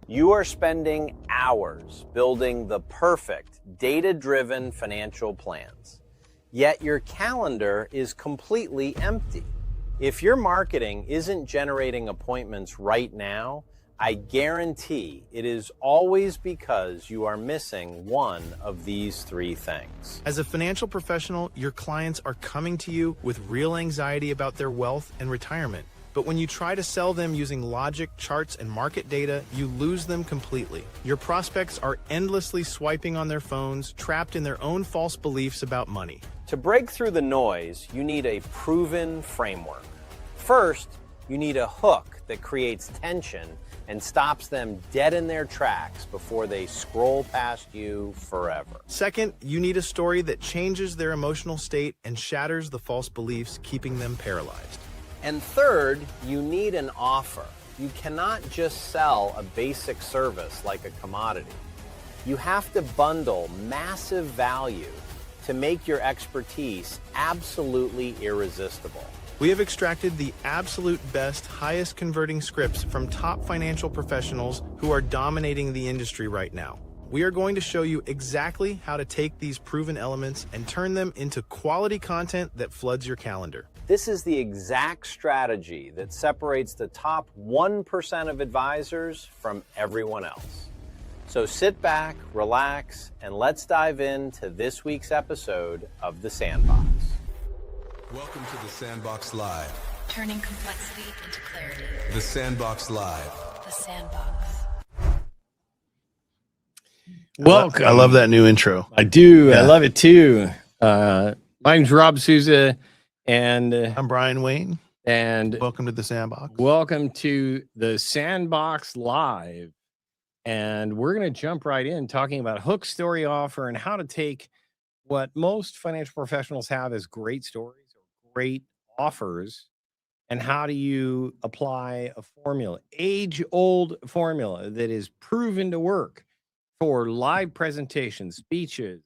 You are spending hours building the perfect data-driven financial plans, yet your calendar is completely empty. If your marketing isn't generating appointments right now, I guarantee it is always because you are missing one of these three things. As a financial professional, your clients are coming to you with real anxiety about their wealth and retirement. But when you try to sell them using logic, charts, and market data, you lose them completely. Your prospects are endlessly swiping on their phones, trapped in their own false beliefs about money. To break through the noise, you need a proven framework. First, you need a hook that creates tension and stops them dead in their tracks before they scroll past you forever. Second, you need a story that changes their emotional state and shatters the false beliefs keeping them paralyzed. And third, you need an offer. You cannot just sell a basic service like a commodity. You have to bundle massive value to make your expertise absolutely irresistible. We have extracted the absolute best, highest converting scripts from top financial professionals who are dominating the industry right now. We are going to show you exactly how to take these proven elements and turn them into quality content that floods your calendar. This is the exact strategy that separates the top 1% of advisors from everyone else. So sit back, relax, and let's dive into this week's episode of The Sandbox. Welcome to The Sandbox Live. Turning complexity into clarity. The Sandbox Live. The Sandbox. Welcome. I love that new intro. I do. Yeah. I love it too. My name's Rob Souza, and I'm Brian Wayne. And welcome to The Sandbox. Welcome to The Sandbox Live. And we're going to jump right in talking about hook, story, offer, and how to take what most financial professionals have as great stories or great offers, and how do you apply a formula, age-old formula that is proven to work for live presentations, speeches,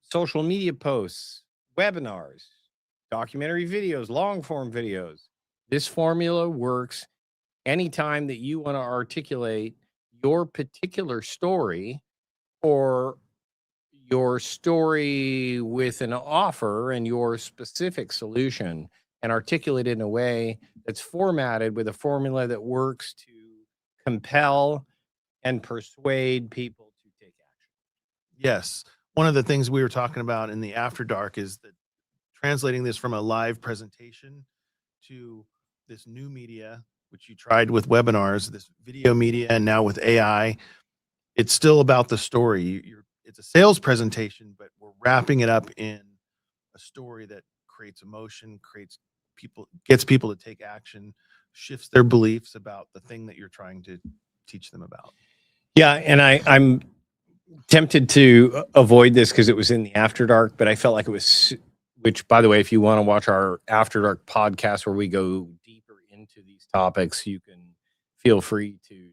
social media posts, webinars, documentary videos, long-form videos. This formula works anytime that you want to articulate your particular story, or your story with an offer and your specific solution, and articulate it in a way that's formatted with a formula that works to compel and persuade people to take action. Yes. One of the things we were talking about in the After Dark is that translating this from a live presentation to this new media, which you tried with webinars, this video media, and now with AI, it's still about the story. It's a sales presentation, but we're wrapping it up in a story that creates emotion, gets people to take action, shifts their beliefs about the thing that you're trying to teach them about. Yeah, and I'm tempted to avoid this because it was in the After Dark, but I felt like it was, which, by the way, if you want to watch our After Dark podcast where we go deeper into these topics, you can feel free to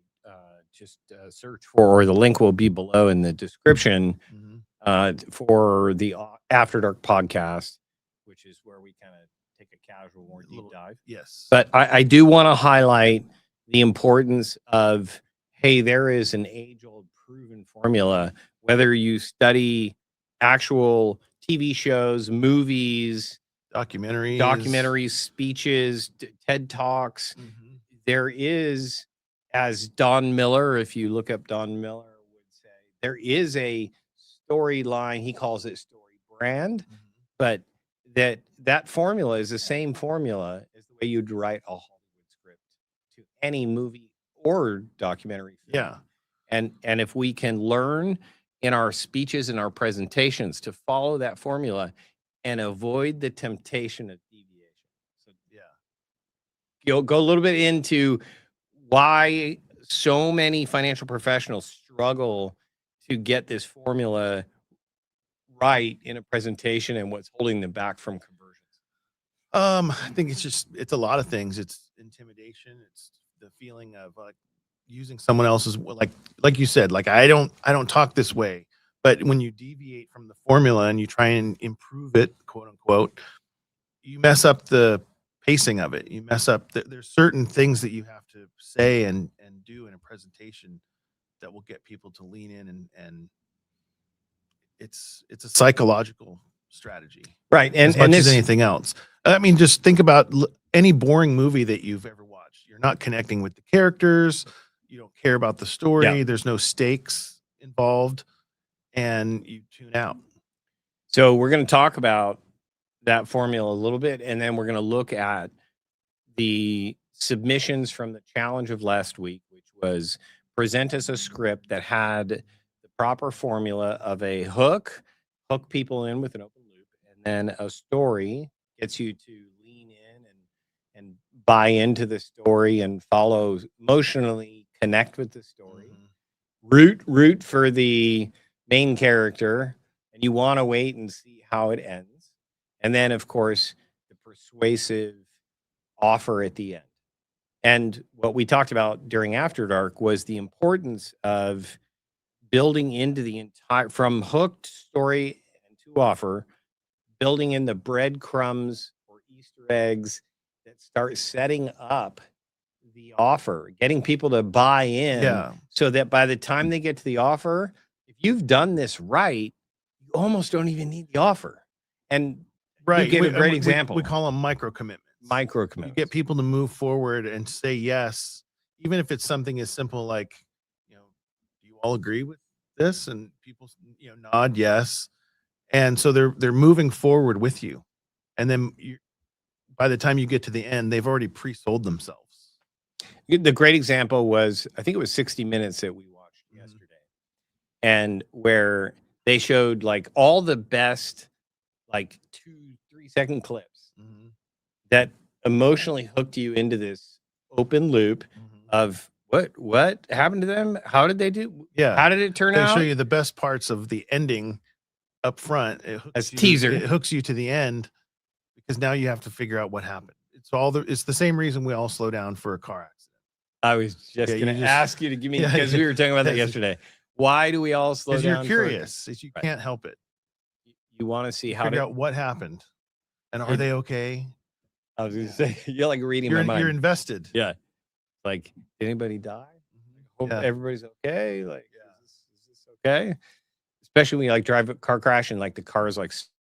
just search for, or the link will be below in the description for the After Dark podcast, which is where we kind of take a casual, more deep dive. Yes. But I do want to highlight the importance of, hey, there is an age-old proven formula, whether you study actual TV shows, movies, documentaries, speeches, TED Talks. There is, as Don Miller, if you look up Don Miller, would say, there is a storyline. He calls it story brand, but that formula is the same formula as the way you'd write a Hollywood script to any movie or documentary film. Yeah. And if we can learn in our speeches and our presentations to follow that formula and avoid the temptation of deviation. So you'll go a little bit into why so many financial professionals struggle to get this formula right in a presentation and what's holding them back from conversions. I think it's a lot of things. It's intimidation. It's the feeling of using someone else's, like you said, like I don't talk this way. But when you deviate from the formula and you try and improve it, quote unquote, you mess up the pacing of it. You mess up there's certain things that you have to say and do in a presentation that will get people to lean in, and it's a psychological strategy Right. as And much as this, anything else. I mean, just think about any boring movie that you've ever watched. You're not connecting with the characters. You don't care about the story. Yeah. There's no stakes involved, and you tune out. so we're going to talk about that formula a little bit, and then we're going to look at the submissions from the challenge of last week, which was present us a script that had the proper formula of a hook people in with an open loop, and then a story gets you to lean in and buy into the story and follow, emotionally connect with the story, root for the main character, and you want to wait and see how it ends. And then, of course, the persuasive offer at the end. And what we talked about during After Dark was the importance of building into the entire, from hooked story and to offer, building in the breadcrumbs or Easter eggs that start setting up the offer, getting people to buy in, Yeah. so that by the time they get to the offer, if you've done this right, you almost don't even need the offer. And Right. you gave a great we example. call them micro commitments. Micro You commitments. get people to move forward and say yes, even if it's something as simple like, do you all agree with this? And people, nod yes. And so they're moving forward with you. And then by the time you get to the end, they've already pre-sold themselves. The great example was, I think it was 60 Minutes that we watched yesterday, and where they showed like all the best, like 2-3 second clips that emotionally hooked you into this open loop of what happened to them? How did they do? Yeah. How did it turn They out? show you the best parts of the ending up front. It hooks As you- teaser. It hooks you to the end because now you have to figure out what happened. It's the same reason we all slow down for a car accident. I was just Yeah, going you to ask you to give me, Yeah, because we were talking about that yes. yesterday. Why do we all slow Because down? you're curious. You Right. can't help it. You want to see how Figure to out what happened. And are It- they okay? I was going to say, you're like reading You're my mind. invested. Yeah. Like, did anybody die? Hope Yeah. everybody's okay. Like, is this okay? Especially when you like drive a car crash and like the car is like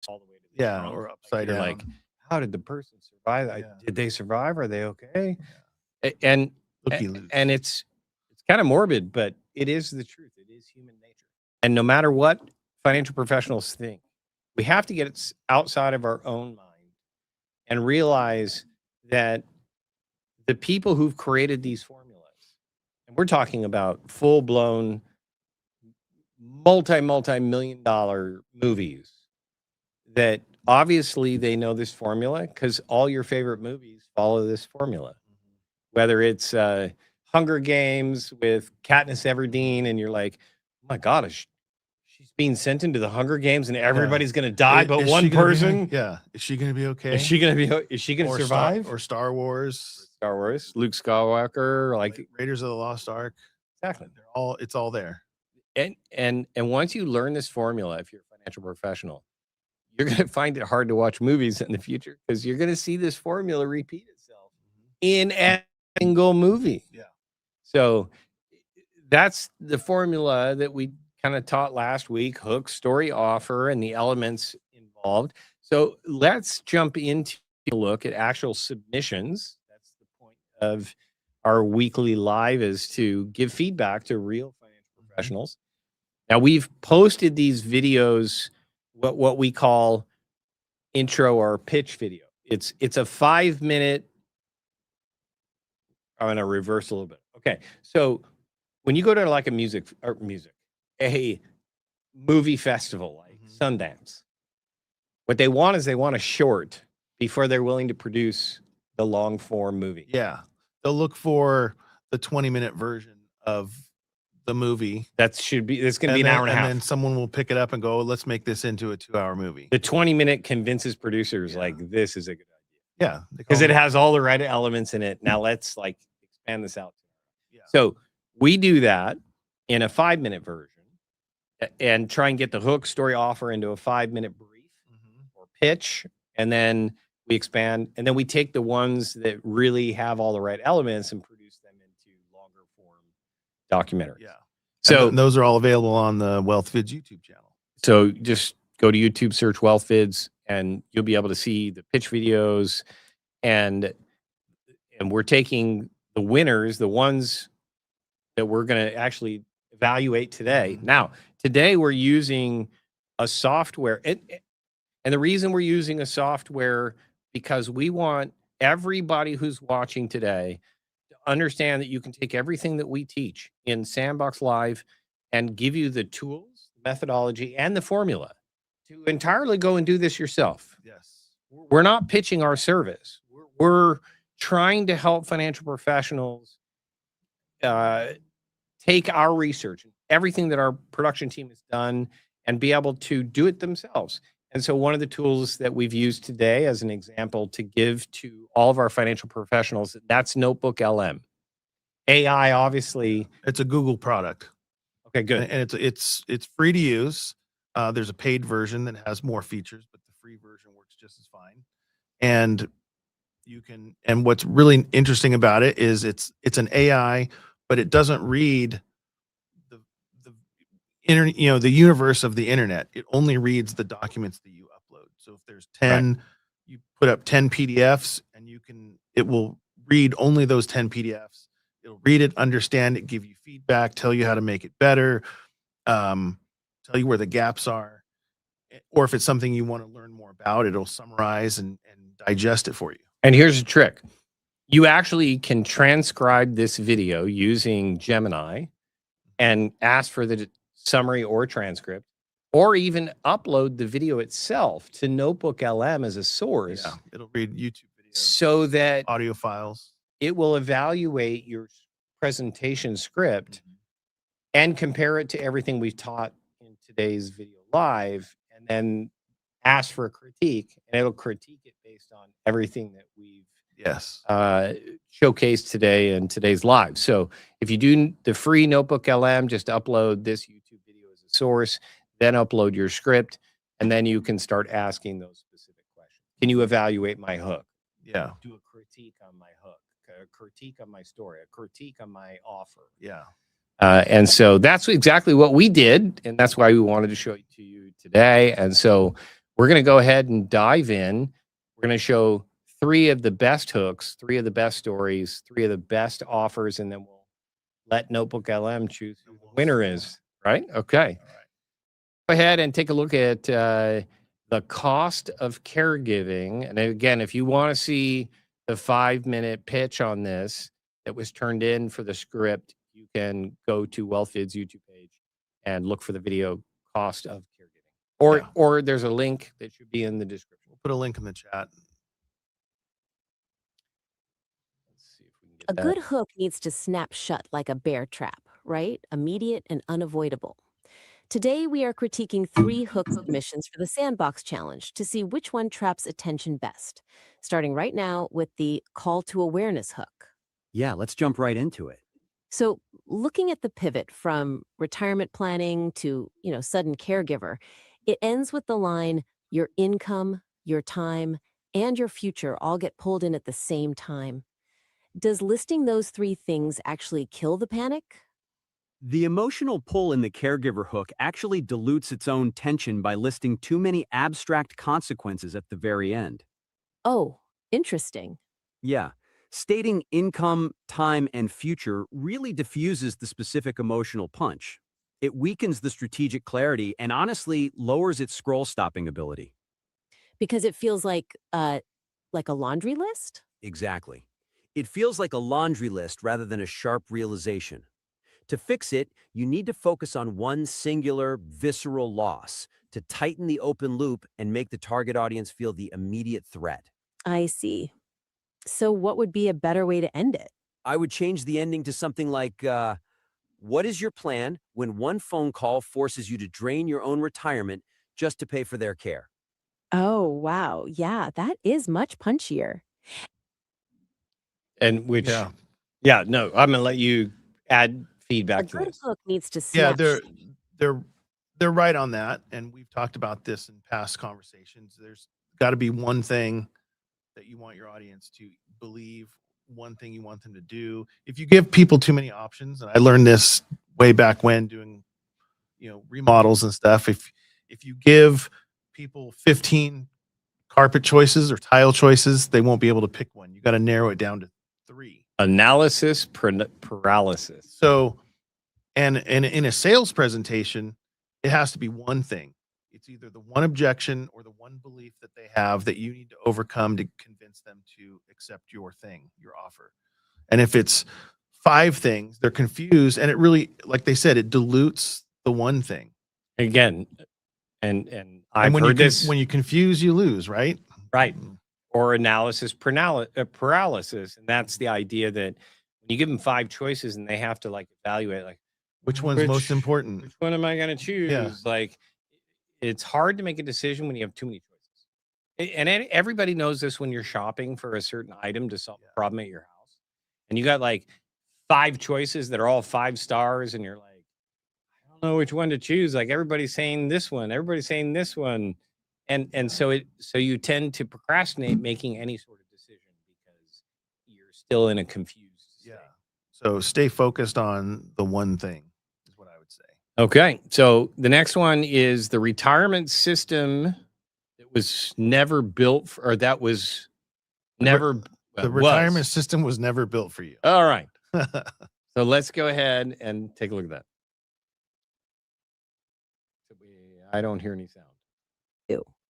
all the way to the Yeah, front. or Like, upside you're down. like, how did the person survive? Yeah. Did they survive? Are they okay? And Looky-loos. and it's kind of morbid, but it is the truth. It is human nature. And no matter what financial professionals think, we have to get it outside of our own mind and realize that the people who've created these formulas, and we're talking about full-blown multi-million-dollar movies, that obviously they know this formula because all your favorite movies follow this formula. Whether it's Hunger Games with Katniss Everdeen, and you're like, oh my God, she's being sent into the Hunger Games and everybody's going to die but Is one she gonna be- person? Yeah. Is she going to be okay? Is she going to Or survive? Or Star Wars? Star Wars, Luke Skywalker, like Raiders of the Lost Ark. exactly. It's all there. And once you learn this formula, if you're a financial professional, you're going to find it hard to watch movies in the future because you're going to see this formula repeat itself in a single movie. Yeah. So that's the formula that we kind of taught last week: hook, story, offer, and the elements involved. So let's jump into a look at actual submissions. That's the point of our weekly live, is to give feedback to real financial professionals. Now, we've posted these videos, what we call intro or pitch video. It's a 5-minute. I'm going to reverse a little bit. Okay. So when you go to like a a movie festival like Sundance, what they want is they want a short before they're willing to produce the long form movie. Yeah. They'll look for the 20-minute version of the movie. It's going to be an hour and a half. And then someone will pick it up and go, let's make this into a 2-hour movie. The 20-minute convinces producers like this is a good idea. Yeah. Because it has all the right elements in it. Now let's like expand this out. Yeah. So we do that in a 5-minute version and try and get the hook, story, offer into a 5-minute brief or pitch. And then we expand, and then we take the ones that really have all the right elements and produce them into longer form documentaries. Yeah. So those are all available on the WealthVids YouTube channel. So just go to YouTube, search WealthVids, and you'll be able to see the pitch videos. And we're taking the winners, the ones that we're going to actually evaluate today. Now, today we're using a software. And the reason we're using a software, because we want everybody who's watching today to understand that you can take everything that we teach in Sandbox Live and give you the tools, methodology, and the formula to entirely go and do this yourself. Yes. We're not pitching our service. We're trying to help financial professionals take our research, everything that our production team has done, and be able to do it themselves. And so one of the tools that we've used today as an example to give to all of our financial professionals, that's Notebook LM. AI, obviously. It's a Google product. Okay, good. And it's free to use. There's a paid version that has more features, but the free version works just as fine. And and what's really interesting about it is it's an AI, but it doesn't read the the universe of the internet. It only reads the documents that you upload. So if there's 10, you put up 10 PDFs, and it will read only those 10 PDFs. It'll read it, understand it, give you feedback, tell you how to make it better, tell you where the gaps are, or if it's something you want to learn more about, it'll summarize and digest it for you. And here's a trick. You actually can transcribe this video using Gemini and ask for the summary or transcript, or even upload the video itself to Notebook LM as a source. Yeah, it'll read YouTube videos, so that audio files. It will evaluate your presentation script and compare it to everything we've taught in today's video live, and then ask for a critique, and it'll critique it based on everything that we've showcased today in today's live. So if you do the free Notebook LM, just upload this YouTube video as a source, then upload your script, and then you can start asking those specific questions. Can you evaluate my hook? Yeah. Do a critique on my hook, a critique on my story, a critique on my offer. Yeah. And so that's exactly what we did, and that's why we wanted to show it to you today. And so we're going to go ahead and dive in. We're going to show 3 of the best hooks, 3 of the best stories, 3 of the best offers, and then we'll let Notebook LM choose who the winner is. Right? Okay. All right. Go ahead and take a look at the cost of caregiving. And again, if you want to see the 5-minute pitch on this that was turned in for the script, you can go to WealthVids YouTube page and look for the video cost of caregiving. Or there's a link that should be in the description. We'll put a link in the chat. Let's see if we can get A that. good hook needs to snap shut like a bear trap, right? Immediate and unavoidable. Today, we are critiquing 3 hook submissions for the Sandbox Challenge to see which one traps attention best, starting right now with the call to awareness hook. Yeah, let's jump right into it. So looking at the pivot from retirement planning to, sudden caregiver, it ends with the line, your income, your time, and your future all get pulled in at the same time. Does listing those 3 things actually kill the panic? The emotional pull in the caregiver hook actually dilutes its own tension by listing too many abstract consequences at the very end. Oh, interesting. Yeah, stating income, time, and future really diffuses the specific emotional punch. It weakens the strategic clarity and honestly lowers its scroll stopping ability. Because it feels like a laundry list? Exactly. It feels like a laundry list rather than a sharp realization. To fix it, you need to focus on one singular, visceral loss to tighten the open loop and make the target audience feel the immediate threat. I see. So what would be a better way to end it? I would change the ending to something like, what is your plan when one phone call forces you to drain your own retirement just to pay for their care? Oh, wow. Yeah, that is much punchier. And which, Yeah. no, I'm going to let you add feedback A to good this. hook needs to Yeah, snap. they're right on that, and we've talked about this in past conversations. There's got to be one thing that you want your audience to believe, one thing you want them to do. If you give people too many options, and I learned this way back when doing, remodels and stuff, if you give people 15 carpet choices or tile choices, they won't be able to pick one. You got to narrow it down to 3. Analysis paralysis. So, and in a sales presentation, it has to be one thing. It's either the one objection or the one belief that they have that you need to overcome to convince them to accept your thing, your offer. And if it's 5 things, they're confused, and it really, like they said, it dilutes the one thing. Again, and I've And when heard this when you confuse, you lose, right? right, or analysis paralysis, and that's the idea that when you give them 5 choices and they have to like evaluate, like Which one's most important? which one am I going to choose? Like, it's hard to make a decision when you have too many choices. And everybody knows this when you're shopping for a certain item to solve a problem at your house, and you got like 5 choices that are all 5 stars, and you're like, I don't know which one to choose. Like, everybody's saying this one, everybody's saying this one, and so you tend to procrastinate making any sort of decision because you're still in a confused state. Yeah. So stay focused on the one thing is what I would say. Okay, so the next one is the retirement system that was never built for, or that was never The retirement system was never built for you. All right. So let's go ahead and take a look at that. I don't hear any sound.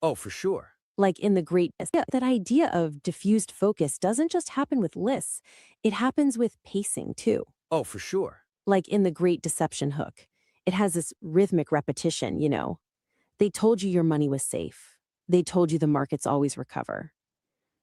Oh, for sure. Like in the great, that idea of diffused focus doesn't just happen with lists. It happens with pacing too. Oh, for sure. Like in the Great Deception hook. It has this rhythmic repetition, They told you your money was safe. They told you the markets always recover.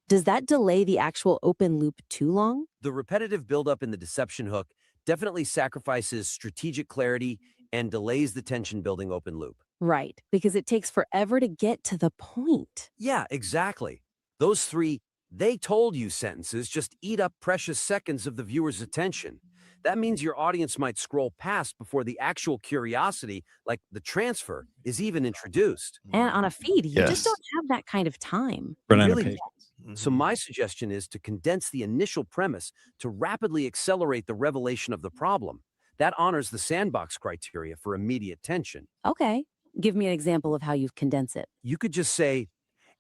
Does that delay the actual open loop too long? The repetitive buildup in the deception hook definitely sacrifices strategic clarity and delays the tension building open loop. Right, because it takes forever to get to the point. Yeah, exactly. Those 3 "they told you" sentences just eat up precious seconds of the viewer's attention. That means your audience might scroll past before the actual curiosity, like the transfer, is even introduced. And on a feed, you just Yes. don't have that kind of time. Run out of Really patience. So my suggestion is to condense the initial premise to rapidly accelerate the revelation of the problem. That honors the sandbox criteria for immediate tension. Okay, give me an example of how you condense it. You could just say,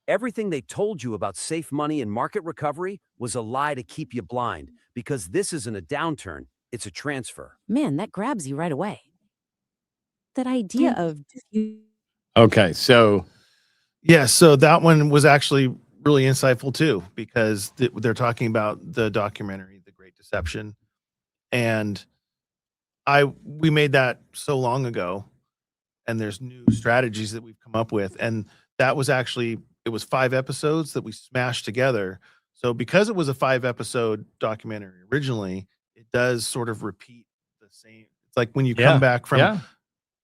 everything they told you about safe money and market recovery was a lie to keep you blind, because this isn't a downturn, it's a transfer. Man, that grabs you right away. That idea of Okay, so Yeah, so that one was actually really insightful too, because they're talking about the documentary, The Great Deception. And we made that so long ago, and there's new strategies that we've come up with. And that was actually, it was 5 episodes that we smashed together. So because it was a 5-episode documentary originally, it does sort of repeat the same. It's like when you come back from,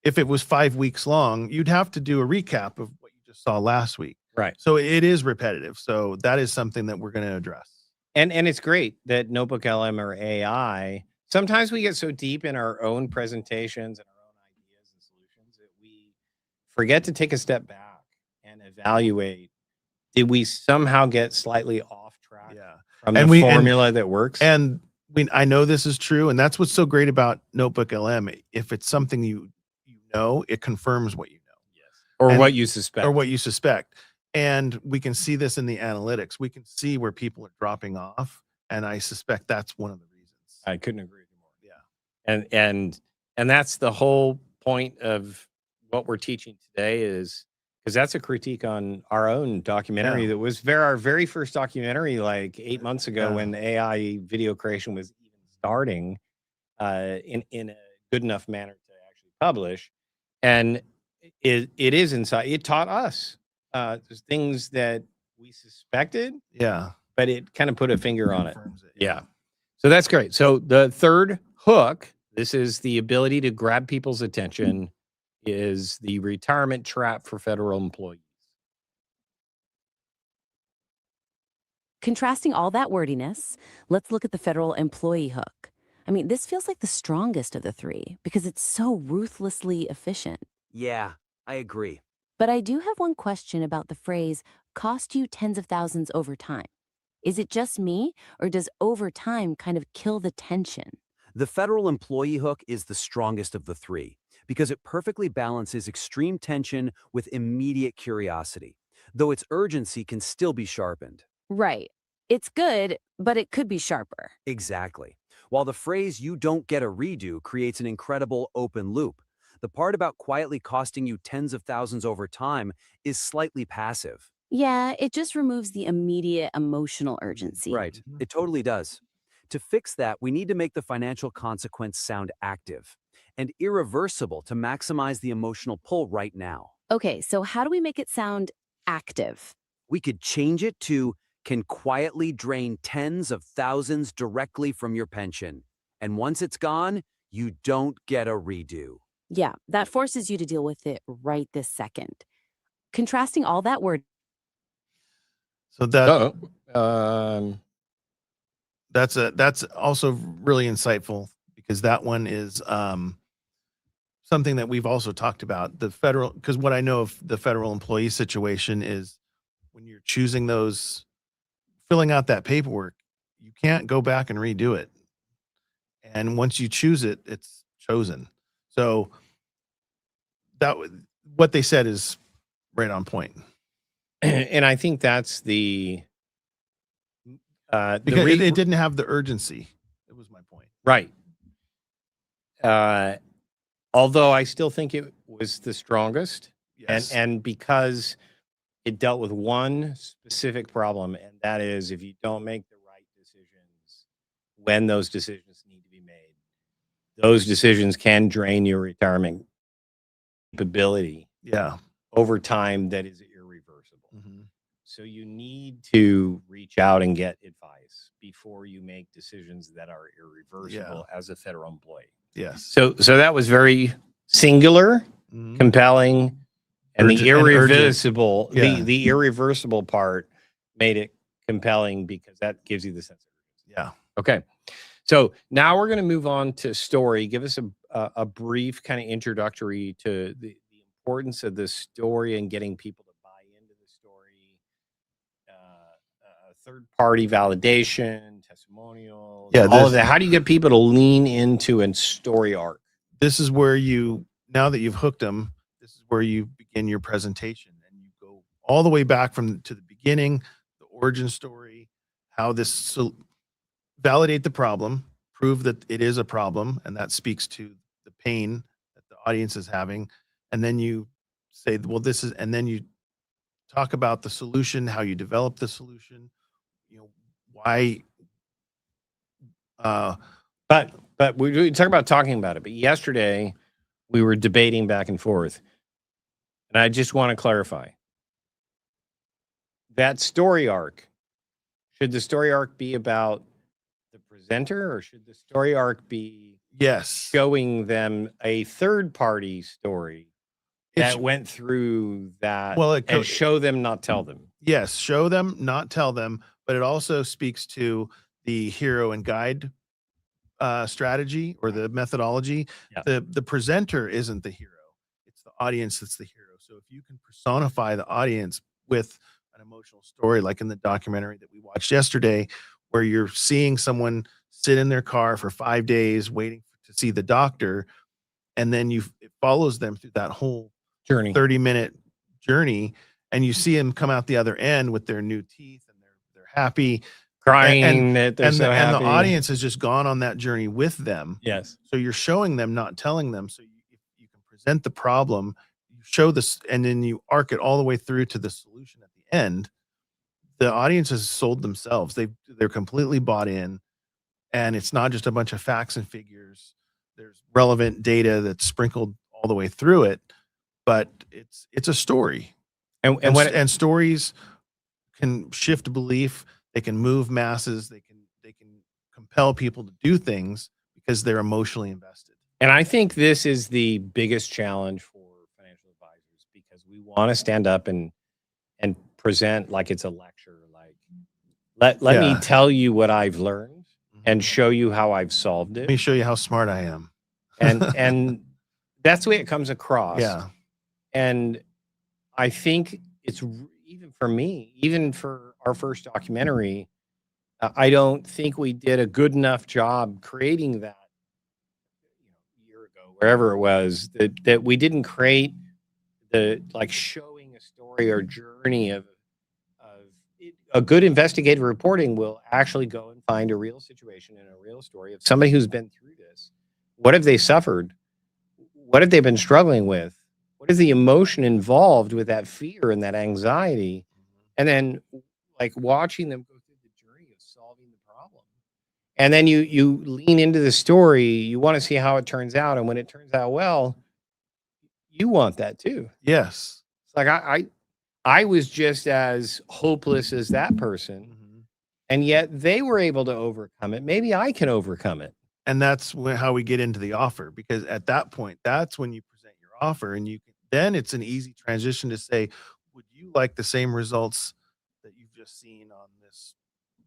if it was 5 weeks long, you'd have to do a recap of what you just saw last week. right. So it is repetitive. So that is something that we're going to address. And it's great that Notebook LM or AI, sometimes we get so deep in our own presentations and our own ideas and solutions that we forget to take a step back and evaluate, did we somehow get slightly off track Yeah. from And the we- formula that works? And I know this is true, and that's what's so great about Notebook LM. If it's something you know, it confirms what you know. Yes. Or And- what you suspect. Or what you suspect. And we can see this in the analytics. We can see where people are dropping off, and I suspect that's one of the reasons. I couldn't agree with you more. Yeah. And that's the whole point of what we're teaching today, is because that's a critique on our own documentary. Yeah. That was our very first documentary like 8 months ago, Yeah. when AI video creation was even starting in a good enough manner to actually publish. And it is inside. It taught us there's things that we suspected, Yeah. but it kind of put a finger on it. Confirms it. Yeah. So that's great. So the third hook, this is the ability to grab people's attention, is the retirement trap for federal employees. Contrasting all that wordiness, let's look at the federal employee hook. I mean, this feels like the strongest of the 3 because it's so ruthlessly efficient. Yeah, I agree. But I do have one question about the phrase, cost you tens of thousands over time. Is it just me, or does overtime kind of kill the tension? The federal employee hook is the strongest of the three because it perfectly balances extreme tension with immediate curiosity, though its urgency can still be sharpened. Right. It's good, but it could be sharper. Exactly. While the phrase "you don't get a redo" creates an incredible open loop, the part about quietly costing you tens of thousands over time is slightly passive. Yeah, it just removes the immediate emotional urgency. Right. It totally does. To fix that, we need to make the financial consequence sound active and irreversible to maximize the emotional pull right now. Okay, so how do we make it sound active? We could change it to "can quietly drain tens of thousands directly from your pension. And once it's gone, you don't get a redo." Yeah, that forces you to deal with it right this second. Contrasting all that word. So that So, that's also really insightful because that one is something that we've also talked about. The federal, because what I know of the federal employee situation is when you're choosing those, filling out that paperwork, you can't go back and redo it. And once you choose it, it's chosen. So what they said is right on point and I think that's the because it didn't have the urgency. It was my point. right. Although I still think it was the strongest, Yes. and because it dealt with one specific problem, and that is if you don't make the right decisions when those decisions need to be made, those decisions can drain your retirement capability Yeah. over time that is irreversible. Mhm. So you need to reach out and get advice before you make decisions that are irreversible as a federal employee. Yes. So that was very singular, Mhm. compelling, and Urgent- the and urgent. irreversible, Yeah. the irreversible part made it compelling because that gives you the sense of urgency. Yeah. Okay. So now we're going to move on to story. Give us a brief kind of introductory to the importance of the story and getting people to buy into the story, third party validation, testimonials, Yeah, all this- of that. How do you get people to lean into a story arc? This is where now that you've hooked them, this is where you begin your presentation and you go all the way back to the beginning, the origin story, how validate the problem, prove that it is a problem, and that speaks to the pain that the audience is having. And then you say, well, and then you talk about the solution, how you develop the solution, why. But we talk about talking about it. But yesterday we were debating back and forth, and I just want to clarify that story arc. Should the story arc be about the presenter, or should the story arc be Yes. showing them a third party story that It's- went through that, Well, and show them, not tell them? Yes, show them, not tell them, but it also speaks to the hero and guide strategy or the methodology. Yeah. The presenter isn't the hero; it's the audience that's the hero. So if you can personify the audience with an emotional story, like in the documentary that we watched yesterday, where you're seeing someone sit in their car for 5 days waiting to see the doctor, and then it follows them through that whole Journey. 30-minute journey, and you see them come out the other end with their new teeth and they're happy, Crying that they're and so the happy. audience has just gone on that journey with them. Yes. So you're showing them, not telling them. So you can present the problem, you show this, and then you arc it all the way through to the solution at the end. The audience has sold themselves. They're completely bought in, and it's not just a bunch of facts and figures. There's relevant data that's sprinkled all the way through it, but it's a story. And stories can shift belief. They can move masses. They can compel people to do things because they're emotionally invested. And I think this is the biggest challenge for financial advisors, because we want to stand up and present like it's a lecture. Like, let me tell you what I've learned and show you how I've solved it. Let me show you how smart I am. And that's the way it comes across. Yeah. And I think it's even for me, even for our first documentary, I don't think we did a good enough job creating that, a year ago, wherever it was, that we didn't create the like showing a story or journey of a good investigative reporting will actually go and find a real situation and a real story of somebody who's been through this. What have they suffered? What have they been struggling with? What is the emotion involved with that fear and that anxiety? And then like watching them go through the journey of solving the problem. And then you lean into the story, you want to see how it turns out. And when it turns out well, you want that too. Yes. It's like I was just as hopeless as that person, and yet they were able to overcome it. Maybe I can overcome it. And that's how we get into the offer, because at that point, that's when you present your offer, and then it's an easy transition to say, would you like the same results that you've just seen on this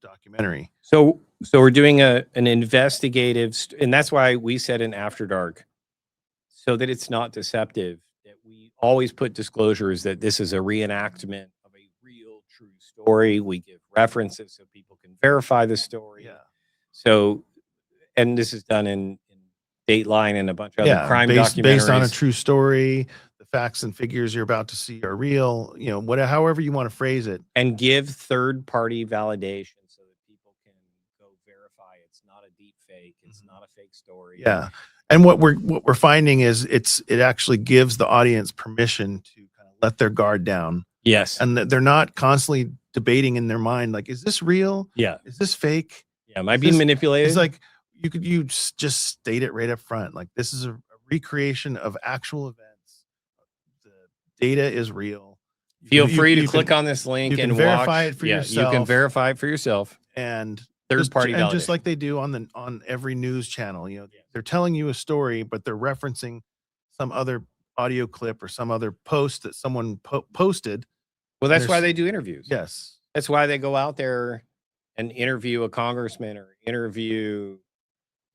documentary? So we're doing an investigative, and that's why we said in After Dark, so that it's not deceptive, that we always put disclosures that this is a reenactment of a real true story. We give references so people can verify the story. Yeah. So, and this is done in Dateline and a bunch of other crime documentaries. Based on a true story. The facts and figures you're about to see are real, however you want to phrase it. And give third-party validation so that people can go verify it's not a deep fake, it's not a fake story. Yeah. And what we're finding is it actually gives the audience permission to kind of let their guard down. Yes. And that they're not constantly debating in their mind, like, is this real? Yeah. Is this fake? Yeah. Am I being manipulated? It's like you just state it right up front. Like, this is a recreation of actual events. The data is real. Feel free to click on this link and verify watch. it for yourself. You can verify it for yourself. And third-party validation. And just like they do on every news channel, they're telling you a story, but they're referencing some other audio clip or some other post that someone posted. Well, that's why they do interviews. Yes. That's why they go out there and interview a congressman or interview,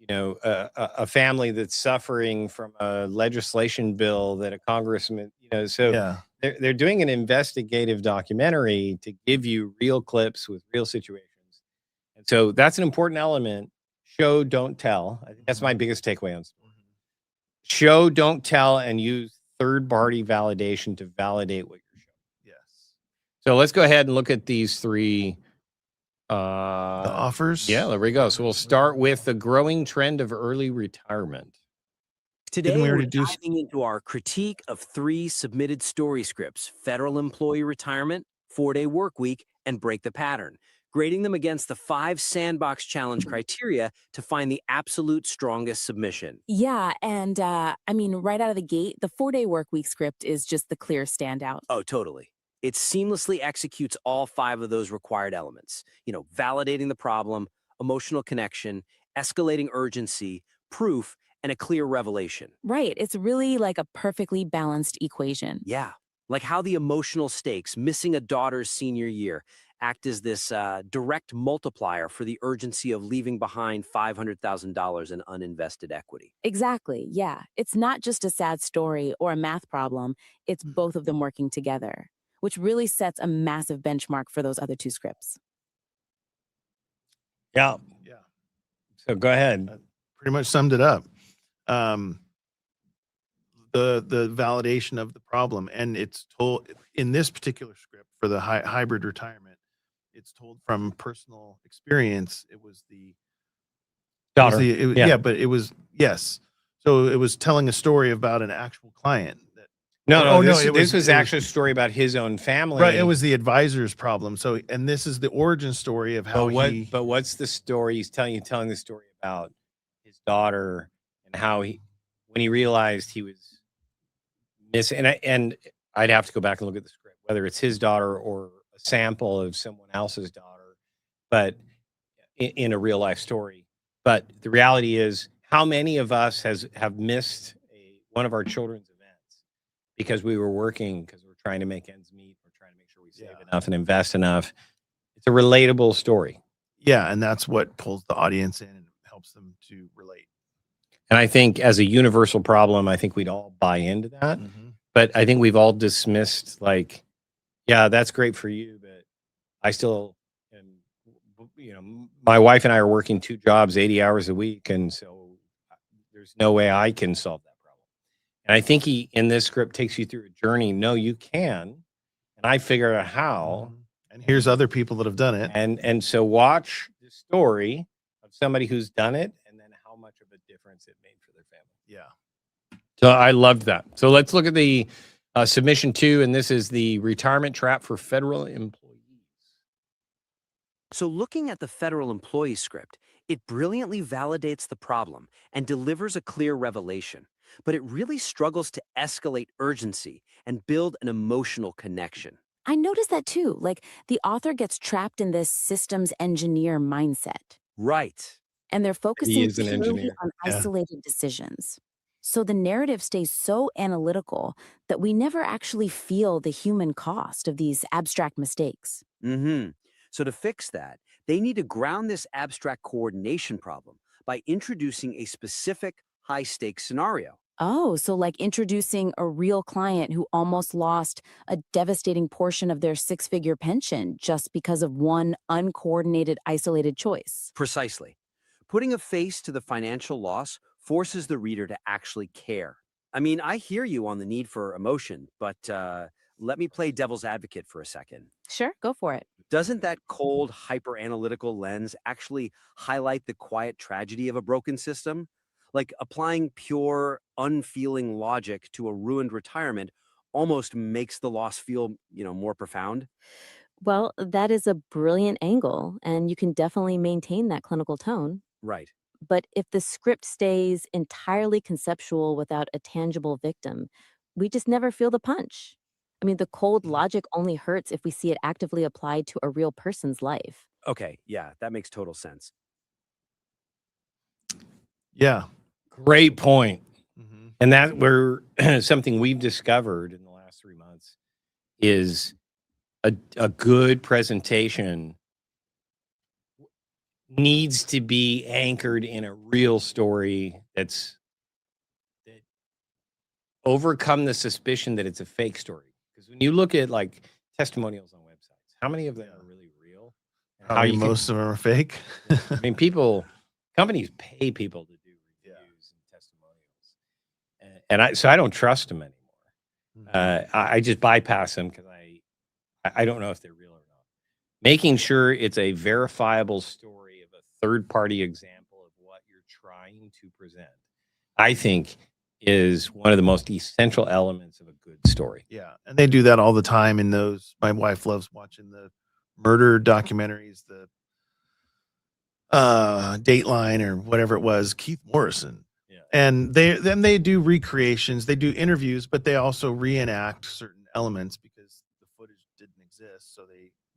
a family that's suffering from a legislation bill that a congressman, so Yeah. they're doing an investigative documentary to give you real clips with real situations. And so that's an important element. Show, don't tell. I think that's my biggest takeaway on story. Show, don't tell, and use third-party validation to validate what you're showing. Yes. So let's go ahead and look at these three The offers. Yeah, there we go. So we'll start with the growing trend of early retirement. Today, we we're already do- diving into our critique of 3 submitted story scripts: federal employee retirement, 4-day work week, and break the pattern, grading them against the 5 Sandbox challenge criteria to find the absolute strongest submission. Yeah, and right out of the gate, the 4-day work week script is just the clear standout. Oh, totally. It seamlessly executes all 5 of those required elements. Validating the problem, emotional connection, escalating urgency, proof, and a clear revelation. Right, it's really like a perfectly balanced equation. Yeah, like how the emotional stakes, missing a daughter's senior year, act as this direct multiplier for the urgency of leaving behind $500,000 in uninvested equity. Exactly, yeah. It's not just a sad story or a math problem, it's both of them working together, which really sets a massive benchmark for those other 2 scripts. Yeah. Yeah. So go ahead. Pretty much summed it up. The validation of the problem, and it's told in this particular script for the hybrid retirement. It's told from personal experience. It was the Daughter. But it was yes. So it was telling a story about an actual client. This was actually a story about his own family. Right. It was the advisor's problem. So, and this is the origin story of how But what's the story? He's telling the story about his daughter and how when he realized he was missing, and I'd have to go back and look at the script, whether it's his daughter or a sample of someone else's daughter, but in a real life story. But the reality is, how many of us have missed one of our children's events because we were working, because we're trying to make ends meet, we're trying to make sure we save enough and invest enough. It's a relatable story. Yeah, and that's what pulls the audience in and helps them to relate. And I think as a universal problem, I think we'd all buy into that. But I think we've all dismissed, like, yeah, that's great for you, but I still am my wife and I are working 2 jobs, 80 hours a week, and so there's no way I can solve that problem. And I think he, in this script, takes you through a journey. No, you can, and I figured out how. And here's other people that have done it. And so watch the story of somebody who's done it, and then how much of a difference it made for their family. Yeah. So I loved that. So let's look at the submission 2, and this is the retirement trap for federal employees. So, looking at the federal employee script, it brilliantly validates the problem and delivers a clear revelation, but it really struggles to escalate urgency and build an emotional connection. I noticed that too. Like the author gets trapped in this systems engineer mindset, Right. and they're focusing is an purely engineer. on Yeah. isolated decisions. So the narrative stays so analytical that we never actually feel the human cost of these abstract mistakes. So, to fix that, they need to ground this abstract coordination problem by introducing a specific high stakes scenario. Oh, so like introducing a real client who almost lost a devastating portion of their six-figure pension just because of one uncoordinated, isolated choice. Precisely. Putting a face to the financial loss forces the reader to actually care. I mean, I hear you on the need for emotion, but let me play devil's advocate for a second. Sure, go for it. Doesn't that cold, hyper analytical lens actually highlight the quiet tragedy of a broken system? Like applying pure, unfeeling logic to a ruined retirement almost makes the loss feel, more profound. Well, that is a brilliant angle, and you can definitely maintain that clinical tone. Right. But if the script stays entirely conceptual without a tangible victim, we just never feel the punch. I mean, the cold logic only hurts if we see it actively applied to a real person's life. Okay. Yeah, that makes total sense. Yeah. Great point. Mhm. And that where something we've discovered in the last 3 months is a good presentation needs to be anchored in a real story that overcome the suspicion that it's a fake story. Because when you look at like testimonials on websites, how many of them are really real? And how Probably you can- most of them are fake. I mean, companies pay people to do reviews and testimonials, and so I don't trust them anymore. I just bypass them because I don't know if they're real or not. Making sure it's a verifiable story of a third party example of what you're trying to present, I think, is one of the most essential elements of a good story. Yeah, and they do that all the time in those. My wife loves watching the murder documentaries, the Dateline or whatever it was, Keith Morrison. Yeah. And they do recreations, they do interviews, but they also reenact certain elements because the footage didn't exist.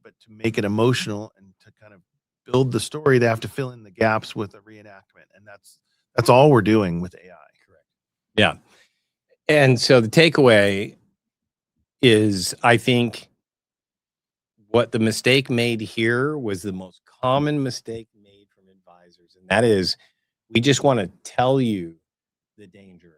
But to make it emotional and to kind of build the story, they have to fill in the gaps with a reenactment, and that's all we're doing with AI. Correct. Yeah. And so the takeaway is, I think what the mistake made here was the most common mistake made from advisors. And that is, we just want to tell you the danger,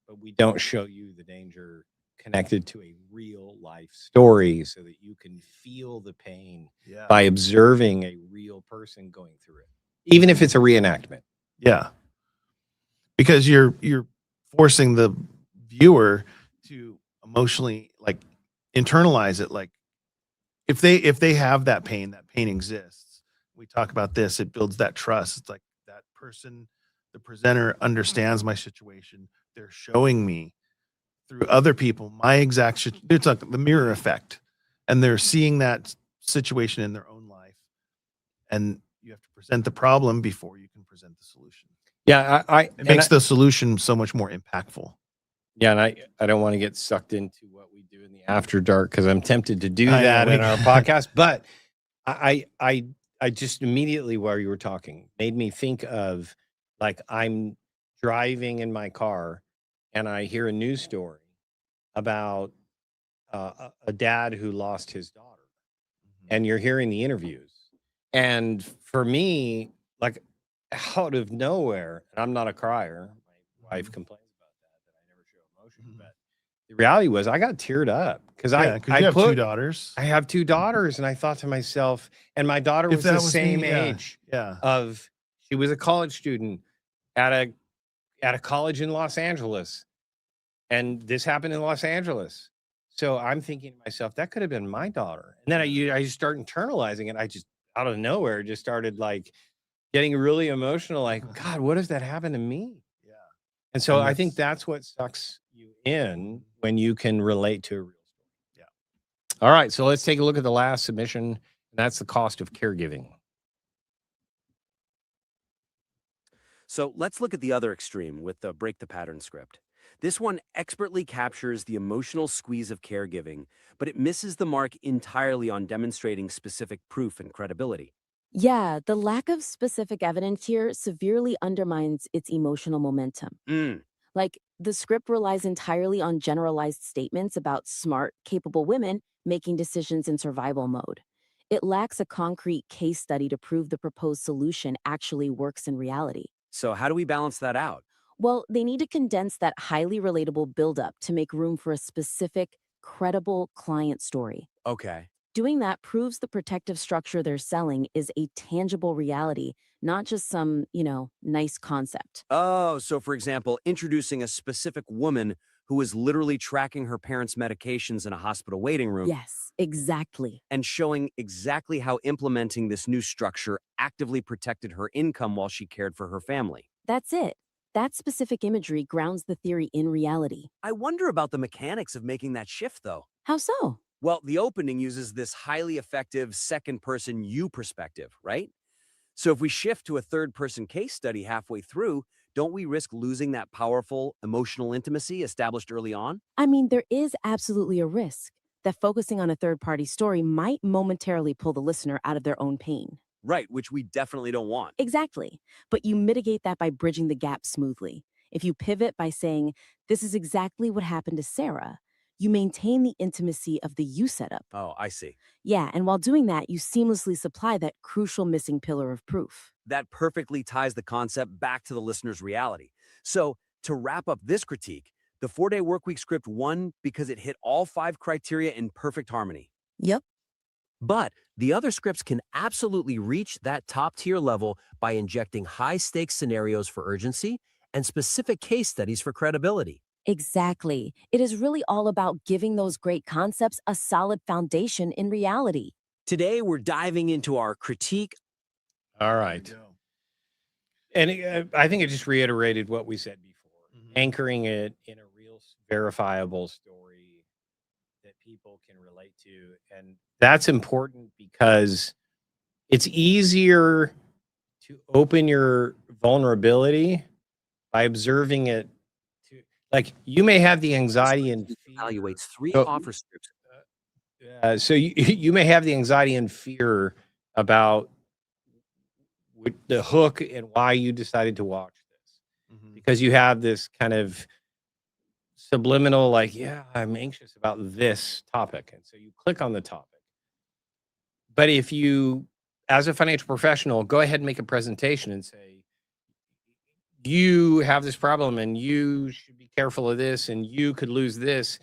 but we don't show you the danger connected to a real life story so that you can feel the pain Yeah. by observing a real person going through it, even if it's a reenactment. Yeah. Because you're forcing the viewer to emotionally like internalize it. Like if they have that pain exists. We talk about this, it builds that trust. It's like that person, the presenter understands my situation. They're showing me through other people my exact it's like the mirror effect. And they're seeing that situation in their own life. And you have to present the problem before you can present the solution. Yeah, It makes the solution so much more impactful. Yeah, and I don't want to get sucked into what we do in the after dark because I'm tempted to do I know, that we- in our podcast. But I just immediately while you were talking made me think of like I'm driving in my car and I hear a news story about a dad who lost his daughter, and you're hearing the interviews, and for me, like out of nowhere, and I'm not a crier. My wife complains about that I never show emotion, Mhm. but the reality was I got teared up because Yeah, because you have two daughters. I have two daughters, and I thought to myself, and my daughter If was that the was same me, yeah, age yeah. of she was a college student at a college in Los Angeles, and this happened in Los Angeles. So I'm thinking to myself, that could have been my daughter. And then I just start internalizing it. I just out of nowhere just started like getting really emotional, like, God, what does that happen to me? Yeah. And so And I think that's what sucks you in when you can relate to a real story. Yeah. All right. So let's take a look at the last submission. And that's the cost of caregiving. So let's look at the other extreme with the break the pattern script. This one expertly captures the emotional squeeze of caregiving, but it misses the mark entirely on demonstrating specific proof and credibility. Yeah, the lack of specific evidence here severely undermines its emotional momentum. Mm. Like, the script relies entirely on generalized statements about smart, capable women making decisions in survival mode. It lacks a concrete case study to prove the proposed solution actually works in reality. So how do we balance that out? Well, they need to condense that highly relatable buildup to make room for a specific, credible client story. Okay. Doing that proves the protective structure they're selling is a tangible reality, not just some, nice concept. Oh, so for example, introducing a specific woman who is literally tracking her parents' medications in a hospital waiting room Yes, exactly. and showing exactly how implementing this new structure actively protected her income while she cared for her family. That's it. That specific imagery grounds the theory in reality. I wonder about the mechanics of making that shift, though. How so? Well, the opening uses this highly effective second person you perspective, right? So if we shift to a third person case study halfway through, don't we risk losing that powerful emotional intimacy established early on? I mean, there is absolutely a risk that focusing on a third party story might momentarily pull the listener out of their own pain. Right, which we definitely don't want. Exactly. But you mitigate that by bridging the gap smoothly. If you pivot by saying, this is exactly what happened to Sarah, you maintain the intimacy of the you setup. Oh, I see. Yeah, and while doing that, you seamlessly supply that crucial missing pillar of proof. That perfectly ties the concept back to the listener's reality. So, to wrap up this critique, the 4-day workweek script won because it hit all 5 criteria in perfect harmony. Yep. But the other scripts can absolutely reach that top tier level by injecting high stakes scenarios for urgency and specific case studies for credibility. Exactly. It is really all about giving those great concepts a solid foundation in reality. Today, we're diving into our critique. All right. And I think it just reiterated what we said before, anchoring it in a real verifiable story that people can relate to. And that's important because it's easier to open your vulnerability by observing it. Like, you may have the anxiety and fear. Evaluates 3 So- offer scripts. So you may have the anxiety and fear about the hook and why you decided to watch this, because you have this kind of subliminal, like, yeah, I'm anxious about this topic. And so you click on the topic. But if you, as a financial professional, go ahead and make a presentation and say, you have this problem and you should be careful of this and you could lose this.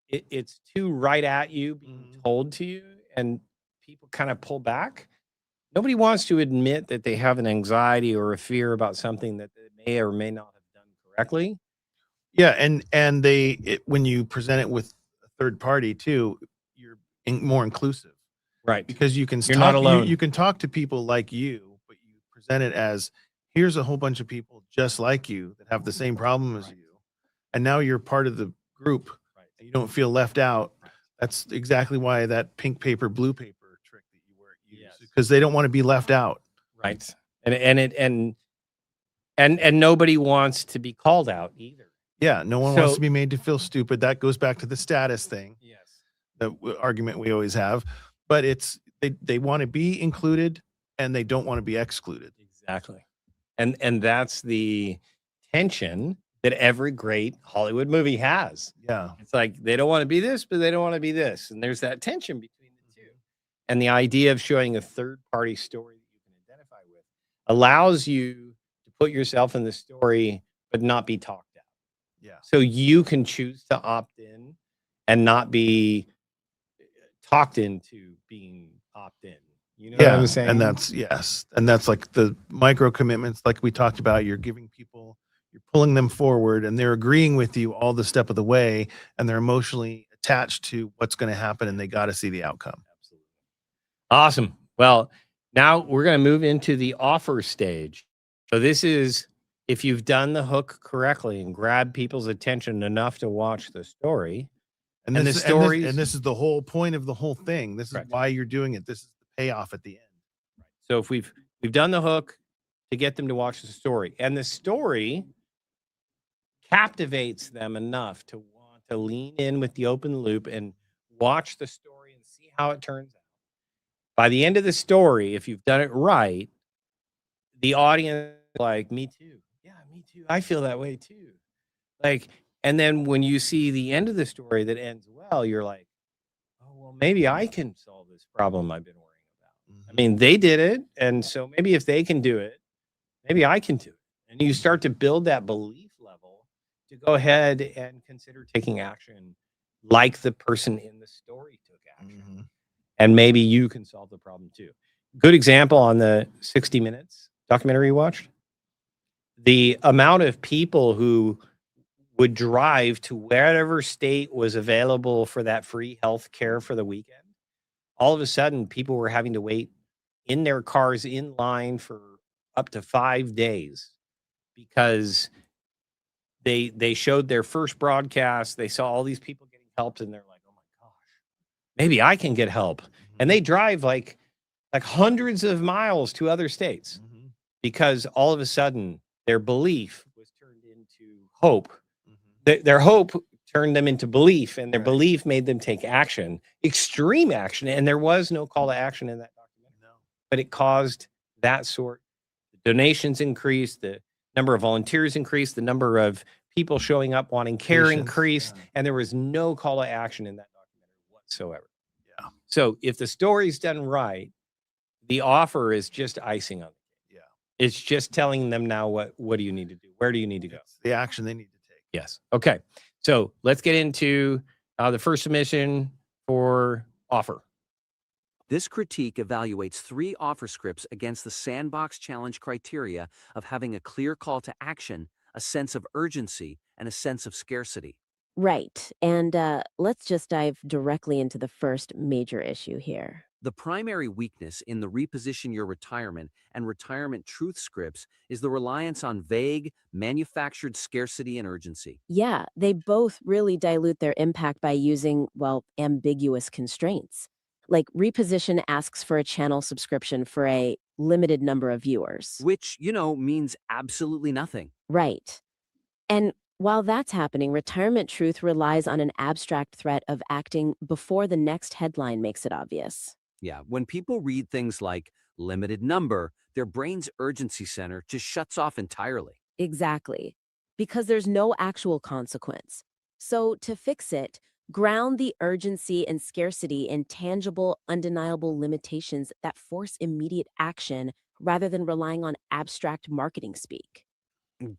It's too right at you being told to you, and people kind of pull back. Nobody wants to admit that they have an anxiety or a fear about something that they may or may not have done correctly. Yeah, and when you present it with a third party too, you're more inclusive, Right. because you can You're not alone. You can talk to people like you, but you present it as, here's a whole bunch of people just like you that have the same problem as you, and now you're part of the group. And you don't feel left out. That's exactly why that pink paper, blue paper trick that you use, because they don't want to be left out. Right. And nobody wants to be called out either. Yeah, no one wants to be made to feel stupid. That goes back to the status thing. Yes. The argument we always have. But it's they want to be included and they don't want to be excluded. Exactly. And that's the tension that every great Hollywood movie has. Yeah. It's like they don't want to be this, but they don't want to be this. And there's that tension between the two. And the idea of showing a third-party story that you can identify with allows you to put yourself in the story, but not be talked at. Yeah. So you can choose to opt in and not be talked into being opt in. You know what I'm saying? And that's yes. And that's like the micro commitments like we talked about. You're giving people, you're pulling them forward and they're agreeing with you all the step of the way and they're emotionally attached to what's going to happen and they got to see the outcome. Absolutely. Awesome. Well, now we're going to move into the offer stage. So this is if you've done the hook correctly and grabbed people's attention enough to watch the story. And the this, stories. and this is the whole point of the whole thing. This is Correct. why you're doing it. This is the payoff at the end. So if we've done the hook to get them to watch the story, and the story captivates them enough to want to lean in with the open loop and watch the story and see how it turns out. By the end of the story, if you've done it right, the audience is like, me too. Yeah, me too. I feel that way too. Like, and then when you see the end of the story that ends well, you're like, oh, well, maybe I can solve this problem I've been worrying about. I mean, they did it. And so maybe if they can do it, maybe I can do it. And you start to build that belief level to go ahead and consider taking action like the person in the story took action. And maybe you can solve the problem too. Good example on the 60 Minutes documentary you watched. The amount of people who would drive to wherever state was available for that free health care for the weekend. All of a sudden, people were having to wait in their cars in line for up to 5 days because they showed their first broadcast. They saw all these people getting helped, and they're like, "Oh my gosh, maybe I can get help." And they drive like hundreds of miles to other states because all of a sudden their belief was turned into hope. Their hope turned them into belief, and their belief made them take action, extreme action. And there was no call to action in that documentary, but it caused that sort. The donations increased, the number of volunteers increased, the number of people showing up wanting care increased, and there was no call to action in that documentary whatsoever. Yeah. So if the story's done right, the offer is just icing on it. Yeah. It's just telling them now what do you need to do? Where do you need to go? It's the action they need to take. Yes. Okay. So let's get into the first submission for offer. This critique evaluates 3 offer scripts against the Sandbox challenge criteria of having a clear call to action, a sense of urgency, and a sense of scarcity. Right. And let's just dive directly into the first major issue here. The primary weakness in the Reposition Your Retirement and Retirement Truth scripts is the reliance on vague, manufactured scarcity and urgency. Yeah, they both really dilute their impact by using, well, ambiguous constraints. Like Reposition asks for a channel subscription for a limited number of viewers. Which, means absolutely nothing. Right. And while that's happening, Retirement Truth relies on an abstract threat of acting before the next headline makes it obvious. Yeah, when people read things like limited number, their brain's urgency center just shuts off entirely. Exactly. Because there's no actual consequence. So to fix it, ground the urgency and scarcity in tangible, undeniable limitations that force immediate action rather than relying on abstract marketing speak.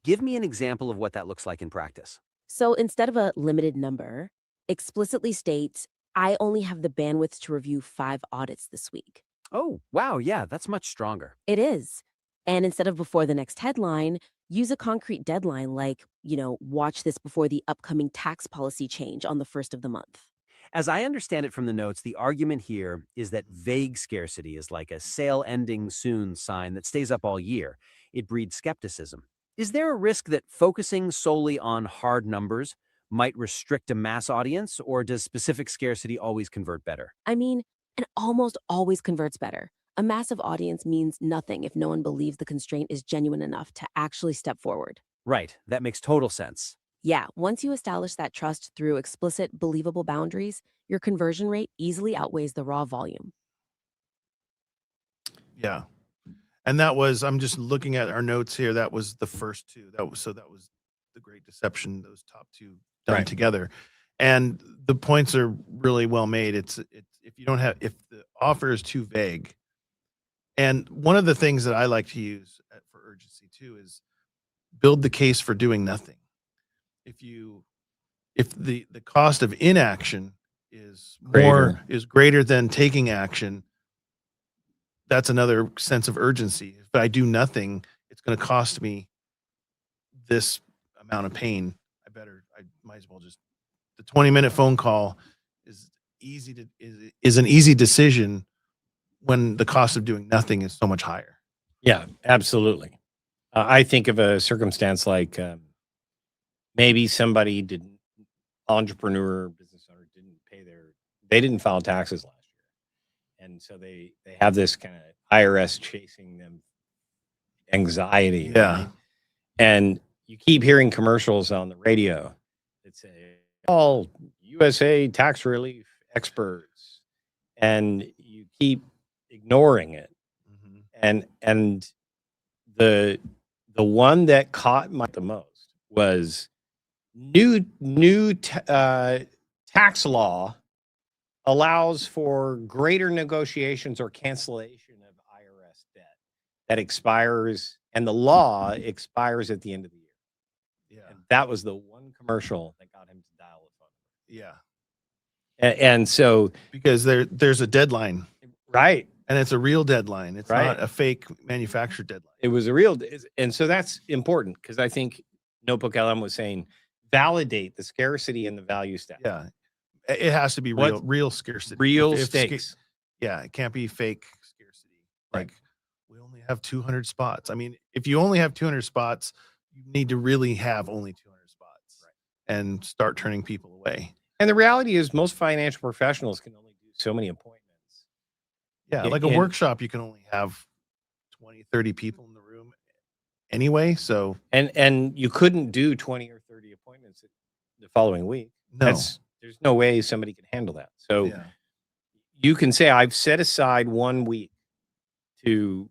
Give me an example of what that looks like in practice. So instead of a limited number, explicitly states, I only have the bandwidth to review 5 audits this week. Oh, wow, yeah, that's much stronger. It is. And instead of before the next headline, use a concrete deadline like, watch this before the upcoming tax policy change on the 1st of the month. As I understand it from the notes, the argument here is that vague scarcity is like a sale ending soon sign that stays up all year. It breeds skepticism. Is there a risk that focusing solely on hard numbers might restrict a mass audience, or does specific scarcity always convert better? I mean, it almost always converts better. A massive audience means nothing if no one believes the constraint is genuine enough to actually step forward. Right, that makes total sense. Yeah, once you establish that trust through explicit, believable boundaries, your conversion rate easily outweighs the raw volume. Yeah. And that was, I'm just looking at our notes here. That was the first 2. That was The Great Deception, those top 2 done together. And the points are really well made. It's if the offer is too vague. And one of the things that I like to use for urgency too is build the case for doing nothing. if the cost of inaction is greater than taking action, that's another sense of urgency. If I do nothing, it's going to cost me this amount of pain. I might as well just, the 20-minute phone call is an easy decision when the cost of doing nothing is so much higher. Yeah, absolutely. I think of a circumstance like maybe somebody entrepreneur, business owner they didn't file taxes last year. And so they have this kind of IRS chasing them anxiety. Yeah. Right? And you keep hearing commercials on the radio that say, all USA tax relief experts, and you keep ignoring it. Mm-hmm. And the one that caught my the most was new tax law allows for greater negotiations or cancellation of IRS debt that expires, and the law expires at the end of the year. Yeah. And that was the one commercial that got him to dial the phone. Yeah. And so, because there's a deadline, right, and it's a real deadline. It's right. not a fake manufactured deadline. It was a real, and so that's important because I think Notebook LM was saying validate the scarcity and the value stack. Yeah, it has to be real scarcity, real stakes. Yeah, it can't be fake scarcity. Right. Like, we only have 200 spots. I mean, if you only have 200 spots, you need to really have only 200 spots, right, and start turning people away. And the reality is most financial professionals can only do so many appointments. Yeah, like a workshop, you can only have 20, 30 people in the room anyway. So and you couldn't do 20 or 30 appointments the following week. No. There's no way somebody can handle that. So you can say, I've set aside 1 week for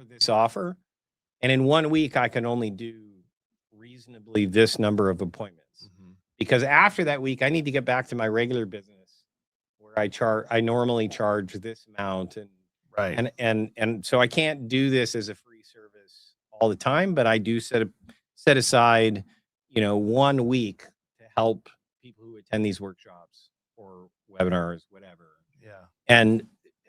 this offer. And in 1 week, I can only do reasonably this number of appointments. Mm-hmm. Because after that week, I need to get back to my regular business where I normally charge this amount. And right. And so I can't do this as a free service all the time, but I do set aside, 1 week to help people who attend these workshops or webinars, whatever. Yeah. And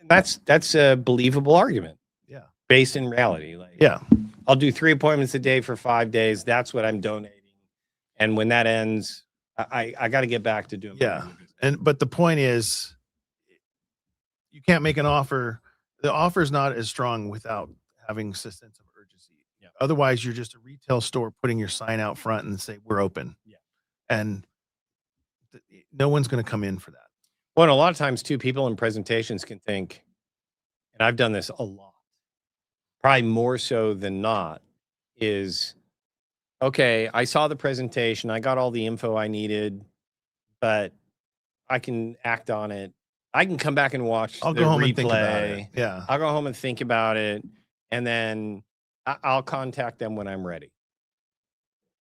that's a believable argument. Yeah. Based in reality. Like, yeah. I'll do 3 appointments a day for 5 days. That's what I'm donating. And when that ends, I got to get back to doing. Yeah. But the point is, you can't make an offer. The offer is not as strong without having a sense of urgency. Yeah. Otherwise, you're just a retail store putting your sign out front and say, we're open. Yeah. And no one's going to come in for that. Well, and a lot of times too, people in presentations can think, and I've done this a lot, probably more so than not, is, okay, I saw the presentation, I got all the info I needed, but I can act on it. I can come back and watch I'll the go home replay. and think about it. Yeah. I'll go home and think about it, and then I'll contact them when I'm ready.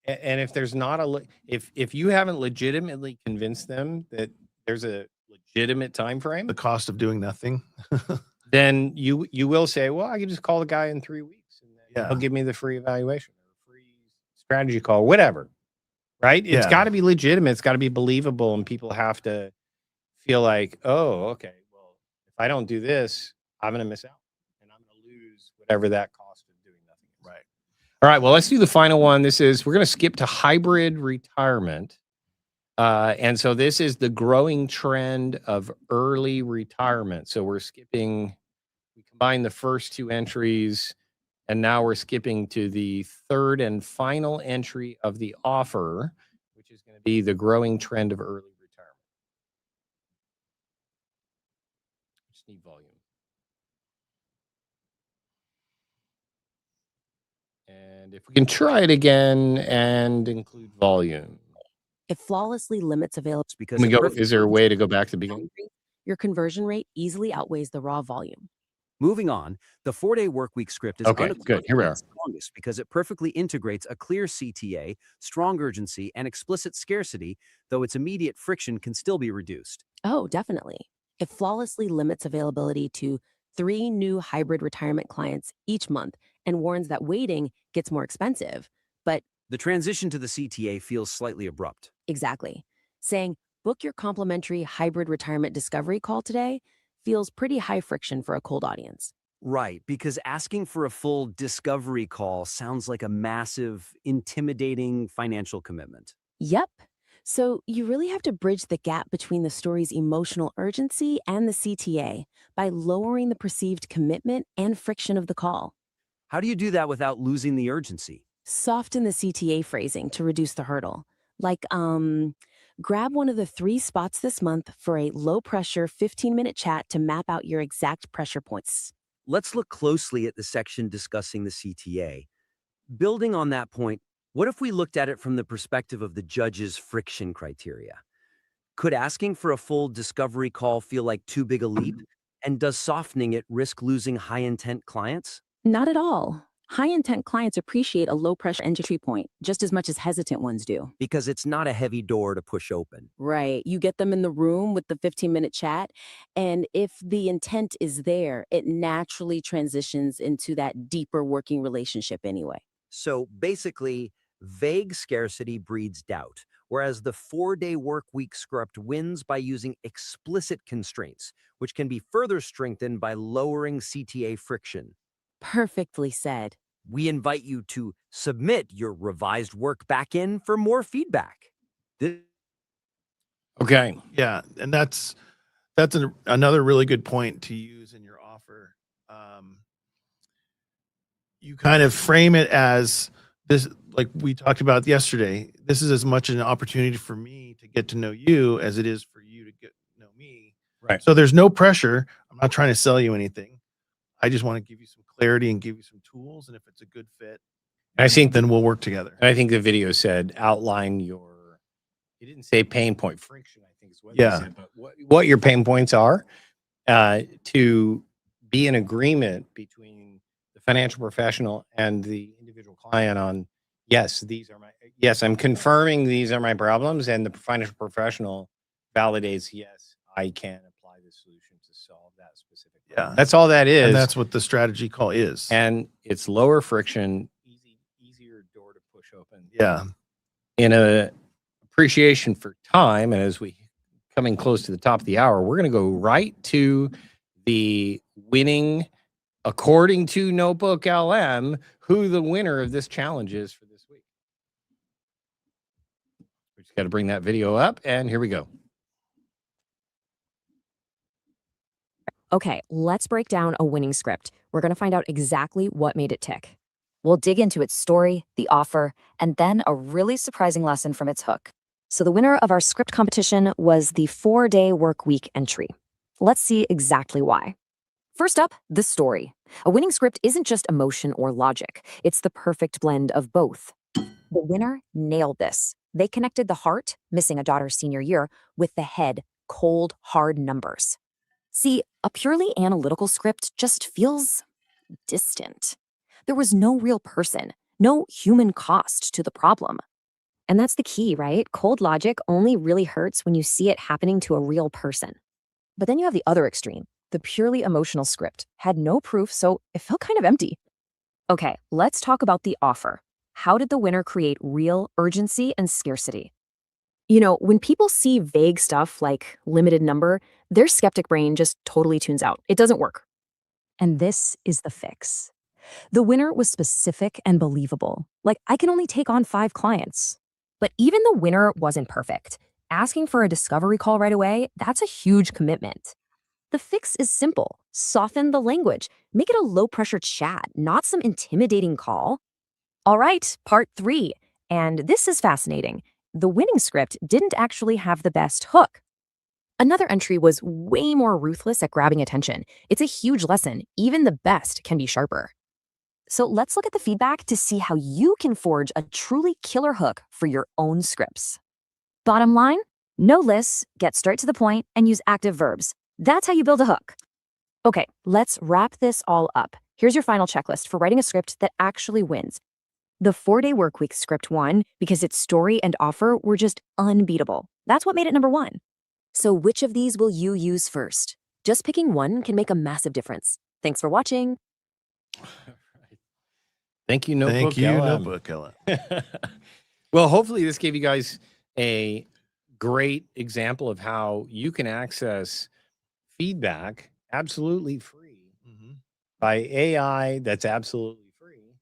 And if there's not if you haven't legitimately convinced them that there's a legitimate time frame, the cost of doing nothing, then you will say, well, I can just call the guy in 3 weeks and then he'll give me the free evaluation or free strategy call, whatever. Right? It's got to be legitimate. It's got to be believable, and people have to feel like, oh, okay, well, if I don't do this, I'm going to miss out, and I'm going to lose whatever that cost of doing nothing is. right? All right, well, let's do the final one. We're going to skip to hybrid retirement. And so this is the growing trend of early retirement. So we combine the first 2 entries, and now we're skipping to the third and final entry of the offer, which is going to be the growing trend of early retirement. Just need volume. And if we can try it again and include volume. It flawlessly limits availability because Is there a way to go back to the beginning? your conversion rate easily outweighs the raw volume. Moving on, the 4-day workweek script is Okay, good. Here we are. strongest because it perfectly integrates a clear CTA, strong urgency, and explicit scarcity, though its immediate friction can still be reduced. Oh, definitely. It flawlessly limits availability to 3 new hybrid retirement clients each month and warns that waiting gets more expensive. But The transition to the CTA feels slightly abrupt. Exactly. Saying, book your complimentary hybrid retirement discovery call today feels pretty high friction for a cold audience. Right, because asking for a full discovery call sounds like a massive, intimidating financial commitment. Yep. So you really have to bridge the gap between the story's emotional urgency and the CTA by lowering the perceived commitment and friction of the call. How do you do that without losing the urgency? Soften the CTA phrasing to reduce the hurdle. Like, grab one of the 3 spots this month for a low pressure 15-minute chat to map out your exact pressure points. Let's look closely at the section discussing the CTA. Building on that point, what if we looked at it from the perspective of the judge's friction criteria? Could asking for a full discovery call feel like too big a leap? And does softening it risk losing high intent clients? Not at all. High intent clients appreciate a low pressure entry point just as much as hesitant ones do. Because it's not a heavy door to push open. Right. You get them in the room with the 15-minute chat. And if the intent is there, it naturally transitions into that deeper working relationship anyway. So basically, vague scarcity breeds doubt, whereas the 4-day work week script wins by using explicit constraints, which can be further strengthened by lowering CTA friction. Perfectly said. We invite you to submit your revised work back in for more feedback. Okay. Yeah, and that's another really good point to use in your offer. You kind of frame it as this, like we talked about yesterday. This is as much an opportunity for me to get to know you as it is for you to get to know me. Right. So there's no pressure. I'm not trying to sell you anything. I just want to give you some clarity and give you some tools. And if it's a good fit, I think then we'll work together. I think the video said outline your. He didn't say pain point friction. I think is what they said, but what your pain points are, to be in agreement between the financial professional and the individual client on yes, I'm confirming these are my problems, and the financial professional validates yes, I can apply the solution to solve that specific problem. Yeah. That's all that is. And that's what the strategy call is. And it's lower friction, easier door to push open. Yeah. In a appreciation for time, and as we coming close to the top of the hour, we're going to go right to the winning, according to Notebook LM, who the winner of this challenge is for this week. We just got to bring that video up, and here we go. Okay, let's break down a winning script. We're going to find out exactly what made it tick. We'll dig into its story, the offer, and then a really surprising lesson from its hook. So the winner of our script competition was the 4-day work week entry. Let's see exactly why. First up, the story. A winning script isn't just emotion or logic. It's the perfect blend of both. The winner nailed this. They connected the heart, missing a daughter's senior year, with the head, cold, hard numbers. See, a purely analytical script just feels distant. There was no real person, no human cost to the problem. And that's the key, right? Cold logic only really hurts when you see it happening to a real person. But then you have the other extreme. The purely emotional script had no proof, so it felt kind of empty. Okay, let's talk about the offer. How did the winner create real urgency and scarcity? You know, when people see vague stuff like limited number, their skeptic brain just totally tunes out. It doesn't work. And this is the fix. The winner was specific and believable. Like, I can only take on 5 clients. But even the winner wasn't perfect. Asking for a discovery call right away, that's a huge commitment. The fix is simple. Soften the language. Make it a low-pressure chat, not some intimidating call. All right, part 3. And this is fascinating. The winning script didn't actually have the best hook. Another entry was way more ruthless at grabbing attention. It's a huge lesson. Even the best can be sharper. So let's look at the feedback to see how you can forge a truly killer hook for your own scripts. Bottom line, no lists, get straight to the point, and use active verbs. That's how you build a hook. Okay, let's wrap this all up. Here's your final checklist for writing a script that actually wins. The 4-day workweek script won because its story and offer were just unbeatable. That's what made it number 1. So which of these will you use first? Just picking one can make a massive difference. Thanks for watching. Thank you, Notebook Thank you, LM. Notebook LM. Well, hopefully this gave you guys a great example of how you can access feedback absolutely free by AI that's absolutely free.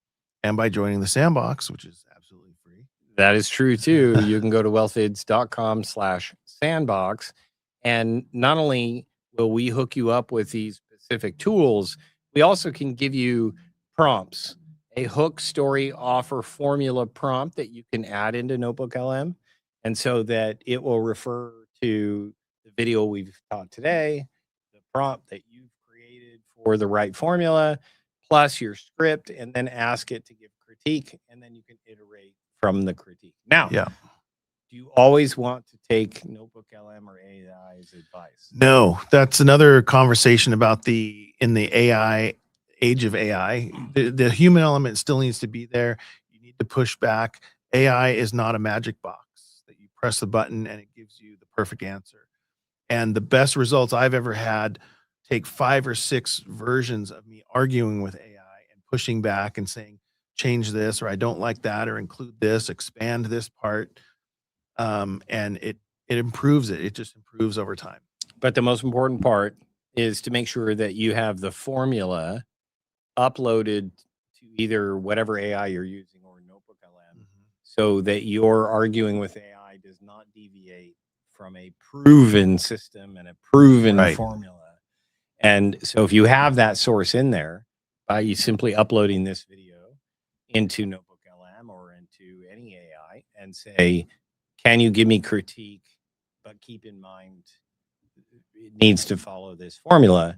And by joining the Sandbox, which is absolutely free. That is true too. You can go to wealthids.com/sandbox. And not only will we hook you up with these specific tools, we also can give you prompts, a hook, story, offer, formula prompt that you can add into Notebook LM. And so that it will refer to the video we've taught today, the prompt that you've created for the right formula, plus your script, and then ask it to give critique, and then you can iterate from the critique. Now, Yeah. do you always want to take Notebook LM or AI's advice? No, that's another conversation about in the AI age of AI. The human element still needs to be there. You need to push back. AI is not a magic box that you press the button and it gives you the perfect answer. And the best results I've ever had take 5 or 6 versions of me arguing with AI and pushing back and saying, change this, or I don't like that, or include this, expand this part. And it improves it. It just improves over time. But the most important part is to make sure that you have the formula uploaded to either whatever AI you're using or Notebook LM, so that your arguing with AI does not deviate from a proven system and a proven formula. And so if you have that source in there, by you simply uploading this video into Notebook LM or into any AI and say, can you give me critique, but keep in mind it needs to follow this formula,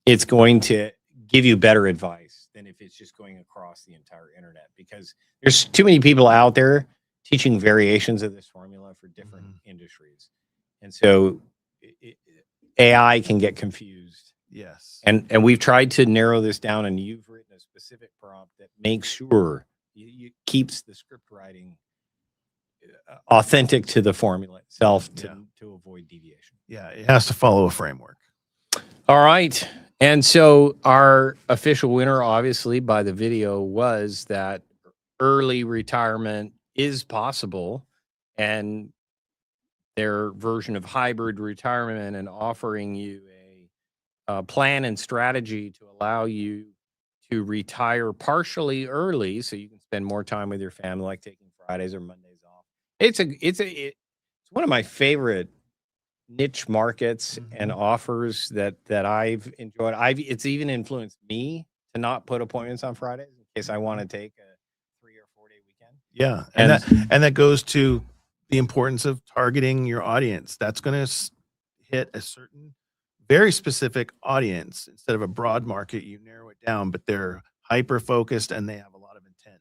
it's going to give you better advice than if it's just going across the entire internet, because there's too many people out there teaching variations of this formula for different industries. And so AI can get confused. Yes. And we've tried to narrow this down, and you've written a specific prompt that makes sure you keeps the script writing authentic to the formula itself to avoid deviation. Yeah, it has to follow a framework. All right. And so our official winner, obviously, by the video was that early retirement is possible, and their version of hybrid retirement and offering you a plan and strategy to allow you to retire partially early so you can spend more time with your family, like taking Fridays or Mondays off. It's one of my favorite niche markets and offers that I've enjoyed. It's even influenced me to not put appointments on Fridays in case I want to take a 3 or 4 day weekend. Yeah, and that goes to the importance of targeting your audience. That's going to hit a certain very specific audience instead of a broad market. You narrow it down, but they're hyper focused and they have a lot of intent.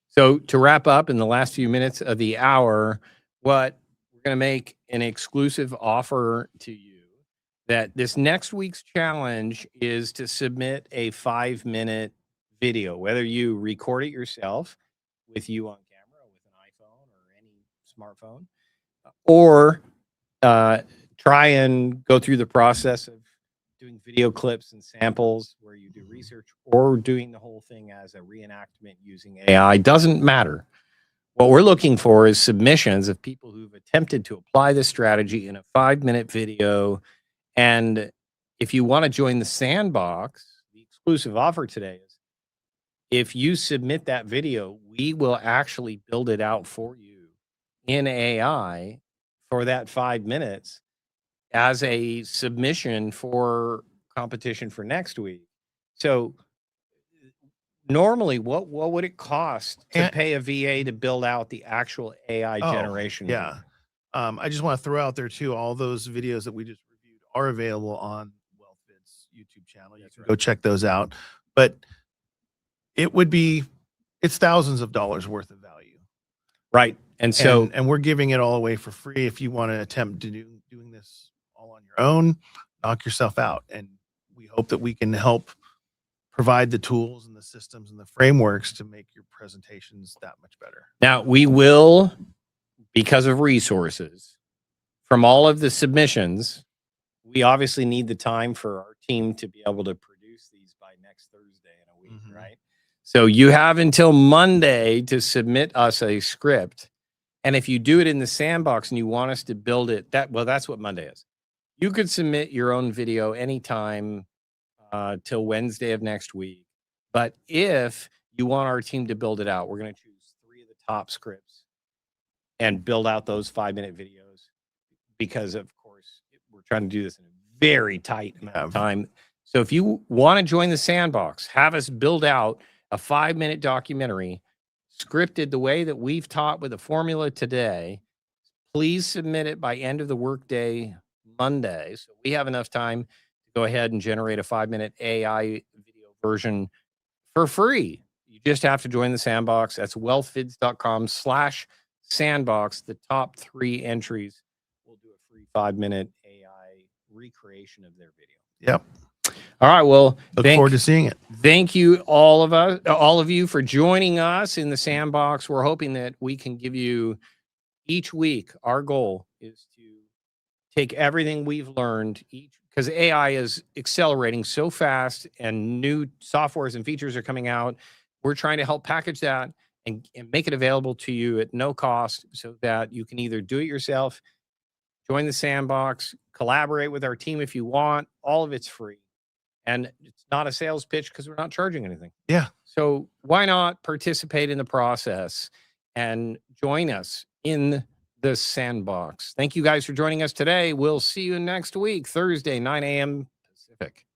So to wrap up in the last few minutes of the hour, what we're going to make an exclusive offer to you, that this next week's challenge is to submit a 5-minute video, whether you record it yourself with you on camera with an iPhone or any smartphone, or try and go through the process of doing video clips and samples where you do research, or doing the whole thing as a reenactment using AI. Doesn't matter. What we're looking for is submissions of people who've attempted to apply this strategy in a 5-minute video. And if you want to join the Sandbox, the exclusive offer today is, if you submit that video, we will actually build it out for you in AI for that 5 minutes as a submission for competition for next week. So normally, what would it cost to pay a VA to build out the actual AI generation? Yeah. I just want to throw out there too, all those videos that we just reviewed are available on WealthVid's YouTube channel. You can go check those out. But it's thousands of dollars worth of value. Right. And so and we're giving it all away for free. If you want to attempt to doing this all on your own, knock yourself out. And we hope that we can help provide the tools and the systems and the frameworks to make your presentations that much better. Now, we will, because of resources, from all of the submissions, we obviously need the time for our team to be able to produce these by next Thursday in a week, right? So you have until Monday to submit us a script. And if you do it in the Sandbox and you want us to build it, that's what Monday is. You could submit your own video anytime till Wednesday of next week. But if you want our team to build it out, we're going to choose 3 of the top scripts and build out those 5-minute videos, because of course we're trying to do this in a very tight amount of time. So if you want to join the Sandbox, have us build out a 5-minute documentary scripted the way that we've taught with the formula today, please submit it by end of the workday Monday. So we have enough time to go ahead and generate a 5-minute AI video version for free. You just have to join the Sandbox. That's wealthvids.com/sandbox. The top 3 entries will do a free 5-minute AI recreation of their video. Yep. All right. Well, look forward to seeing it. Thank you, all of you, for joining us in the Sandbox. We're hoping that we can give you each week. Our goal is to take everything we've learned because AI is accelerating so fast and new softwares and features are coming out. We're trying to help package that and make it available to you at no cost so that you can either do it yourself, join the Sandbox, collaborate with our team if you want. All of it's free. And it's not a sales pitch because we're not charging anything. Yeah. So why not participate in the process and join us in the Sandbox? Thank you guys for joining us today. We'll see you next week, Thursday, 9 a.m. Pacific.